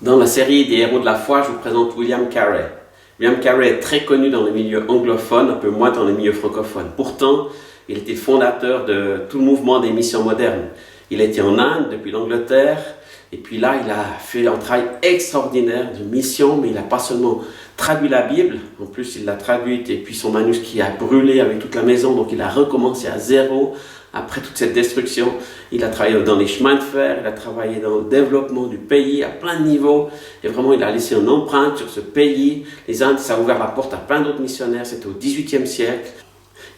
Dans la série des héros de la foi, je vous présente William Carey. William Carey est très connu dans les milieux anglophones, un peu moins dans les milieux francophones. Pourtant, il était fondateur de tout le mouvement des missions modernes. Il était en Inde, depuis l'Angleterre, et puis là, il a fait un travail extraordinaire de mission, mais il n'a pas seulement traduit la Bible, en plus il l'a traduite, et puis son manuscrit a brûlé avec toute la maison, donc il a recommencé à zéro. Après toute cette destruction, il a travaillé dans les chemins de fer, il a travaillé dans le développement du pays à plein de niveaux. Et vraiment, il a laissé une empreinte sur ce pays. Les Indes, ça a ouvert la porte à plein d'autres missionnaires, c'était au XVIIIe siècle.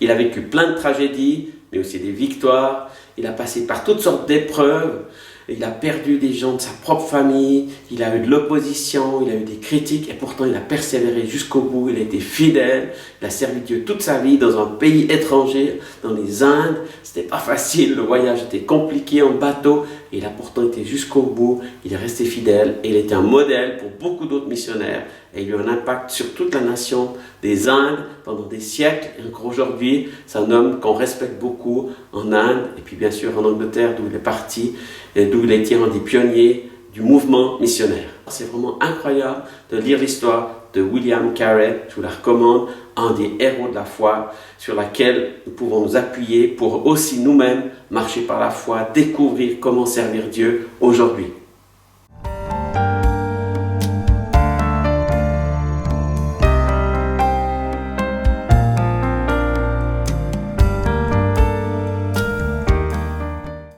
Il a vécu plein de tragédies, mais aussi des victoires. Il a passé par toutes sortes d'épreuves. Il a perdu des gens de sa propre famille, il a eu de l'opposition, il a eu des critiques et pourtant il a persévéré jusqu'au bout, il a été fidèle, il a servi Dieu toute sa vie dans un pays étranger, dans les Indes. C'était pas facile, le voyage était compliqué en bateau et il a pourtant été jusqu'au bout, il est resté fidèle et il était un modèle pour beaucoup d'autres missionnaires et il a eu un impact sur toute la nation des Indes pendant des siècles et encore aujourd'hui, c'est un homme qu'on respecte beaucoup en Inde et puis bien sûr en Angleterre d'où il est parti et d'où il a été un des pionniers du mouvement missionnaire. C'est vraiment incroyable de lire l'histoire de William Carey, je vous la recommande, un des héros de la foi sur laquelle nous pouvons nous appuyer pour aussi nous-mêmes marcher par la foi, découvrir comment servir Dieu aujourd'hui.